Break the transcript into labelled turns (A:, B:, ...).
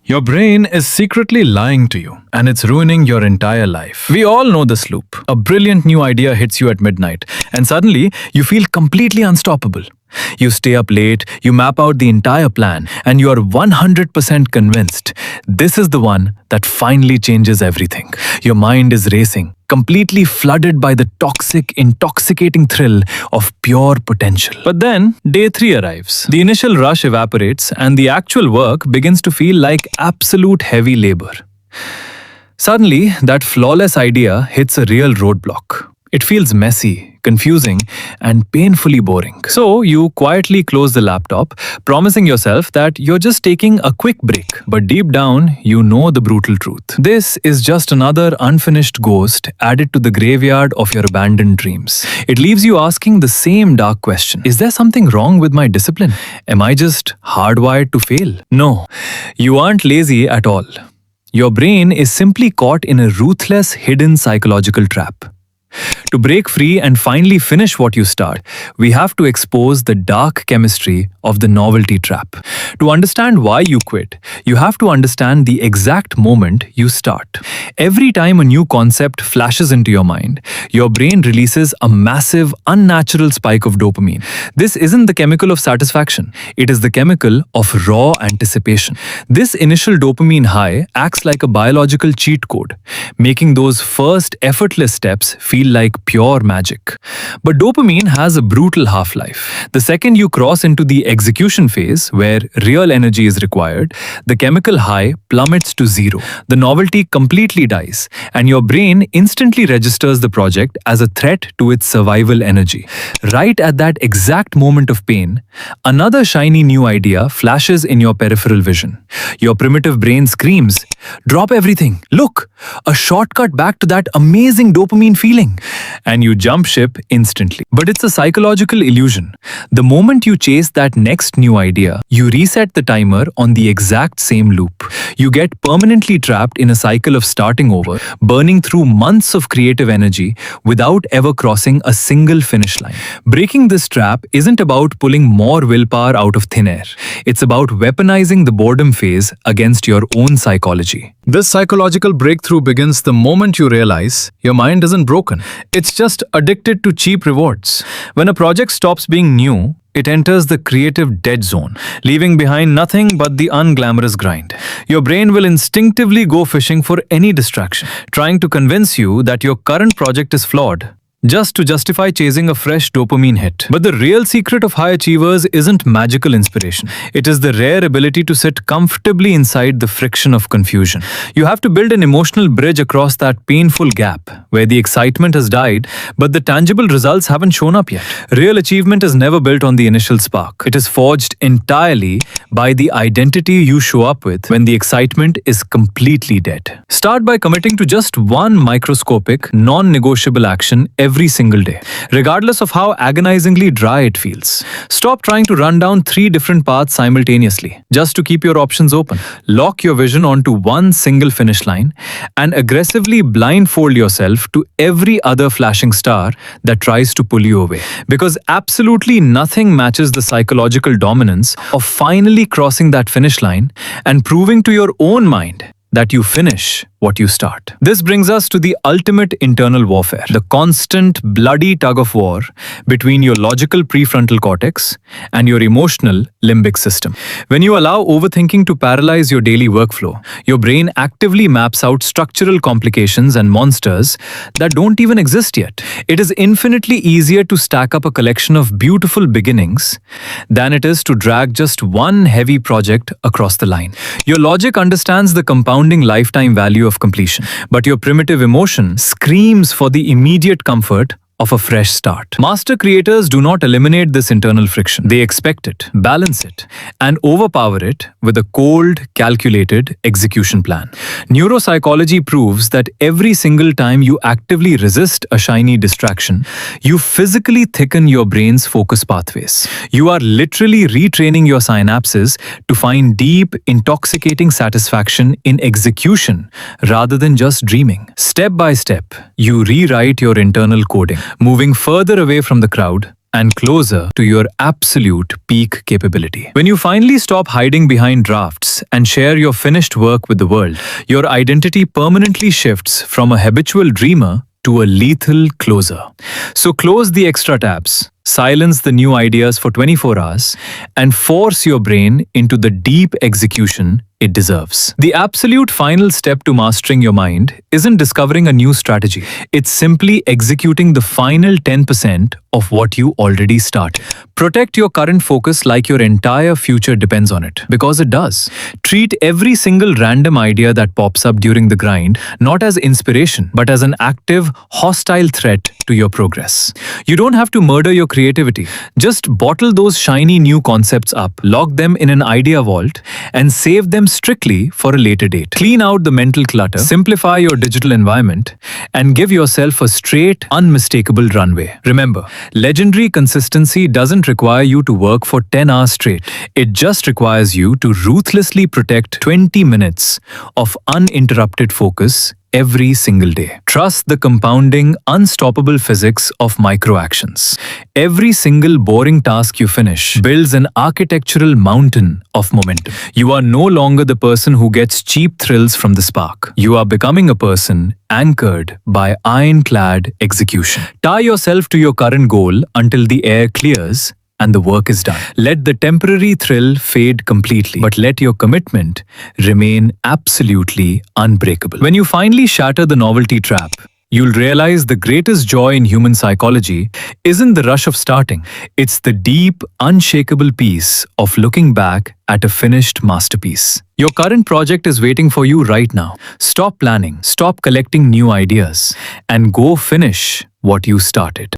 A: Your brain is secretly lying to you, and it's ruining your entire life. We all know this loop. A brilliant new idea hits you at midnight, and suddenly you feel completely unstoppable. You stay up late, you map out the entire plan, and you are 100% convinced this is the one that finally changes everything. Your mind is racing, completely flooded by the toxic, intoxicating thrill of pure potential. But then, day 3 arrives. The initial rush evaporates, and the actual work begins to feel like absolute heavy labor. Suddenly, that flawless idea hits a real roadblock. It feels messy, confusing, and painfully boring. So you quietly close the laptop, promising yourself that you're just taking a quick break. But deep down, you know the brutal truth. This is just another unfinished ghost added to the graveyard of your abandoned dreams. It leaves you asking the same dark question. Is there something wrong with my discipline? Am I just hardwired to fail? No, you aren't lazy at all. Your brain is simply caught in a ruthless, hidden psychological trap. To break free and finally finish what you start, we have to expose the dark chemistry of the novelty trap. To understand why you quit, you have to understand the exact moment you start. Every time a new concept flashes into your mind, your brain releases a massive, unnatural spike of dopamine. This isn't the chemical of satisfaction. It is the chemical of raw anticipation. This initial dopamine high acts like a biological cheat code, making those first effortless steps feel like pure magic. But dopamine has a brutal half-life. The second you cross into the execution phase, where real energy is required, the chemical high plummets to zero. The novelty completely dies, and your brain instantly registers the project as a threat to its survival energy. Right at that exact moment of pain, another shiny new idea flashes in your peripheral vision. Your primitive brain screams, "Drop everything! Look! A shortcut back to that amazing dopamine feeling!" And you jump ship instantly. But it's a psychological illusion. The moment you chase that next new idea, you reset the timer on the exact same loop. You get permanently trapped in a cycle of starting over, burning through months of creative energy without ever crossing a single finish line. Breaking this trap isn't about pulling more willpower out of thin air. It's about weaponizing the boredom phase against your own psychology.
B: This psychological breakthrough begins the moment you realize your mind isn't broken. It's just addicted to cheap rewards.
A: When a project stops being new, it enters the creative dead zone, leaving behind nothing but the unglamorous grind. Your brain will instinctively go fishing for any distraction, trying to convince you that your current project is flawed, just to justify chasing a fresh dopamine hit. But the real secret of high achievers isn't magical inspiration. It is the rare ability to sit comfortably inside the friction of confusion. You have to build an emotional bridge across that painful gap, where the excitement has died, but the tangible results haven't shown up yet. Real achievement is never built on the initial spark. It is forged entirely by the identity you show up with when the excitement is completely dead. Start by committing to just one microscopic, non-negotiable action every single day, regardless of how agonizingly dry it feels. Stop trying to run down 3 different paths simultaneously, just to keep your options open. Lock your vision onto one single finish line and aggressively blindfold yourself to every other flashing star that tries to pull you away. Because absolutely nothing matches the psychological dominance of finally crossing that finish line and proving to your own mind that you finish what you start. This brings us to the ultimate internal warfare, the constant, bloody tug of war between your logical prefrontal cortex and your emotional limbic system. When you allow overthinking to paralyze your daily workflow, your brain actively maps out structural complications and monsters that don't even exist yet. It is infinitely easier to stack up a collection of beautiful beginnings than it is to drag just one heavy project across the line. Your logic understands the compounding lifetime value of completion, but your primitive emotion screams for the immediate comfort of a fresh start. Master creators do not eliminate this internal friction. They expect it, balance it, and overpower it with a cold, calculated execution plan. Neuropsychology proves that every single time you actively resist a shiny distraction, you physically thicken your brain's focus pathways. You are literally retraining your synapses to find deep, intoxicating satisfaction in execution rather than just dreaming. Step by step, you rewrite your internal coding, moving further away from the crowd and closer to your absolute peak capability. When you finally stop hiding behind drafts and share your finished work with the world, your identity permanently shifts from a habitual dreamer to a lethal closer. So close the extra tabs, silence the new ideas for 24 hours, and force your brain into the deep execution it deserves. The absolute final step to mastering your mind isn't discovering a new strategy. It's simply executing the final 10% of what you already started. Protect your current focus like your entire future depends on it, because it does. Treat every single random idea that pops up during the grind not as inspiration, but as an active, hostile threat to your progress. You don't have to murder your creativity. Just bottle those shiny new concepts up, lock them in an idea vault, and save them strictly for a later date. Clean out the mental clutter, simplify your digital environment, and give yourself a straight, unmistakable runway. Remember, legendary consistency doesn't require you to work for 10 hours straight. It just requires you to ruthlessly protect 20 minutes of uninterrupted focus every single day. Trust the compounding, unstoppable physics of micro-actions. Every single boring task you finish builds an architectural mountain of momentum. You are no longer the person who gets cheap thrills from the spark. You are becoming a person anchored by ironclad execution. Tie yourself to your current goal until the air clears and the work is done. Let the temporary thrill fade completely, but let your commitment remain absolutely unbreakable. When you finally shatter the novelty trap, you'll realize the greatest joy in human psychology isn't the rush of starting. It's the deep, unshakable peace of looking back at a finished masterpiece. Your current project is waiting for you right now. Stop planning, stop collecting new ideas, and go finish what you started.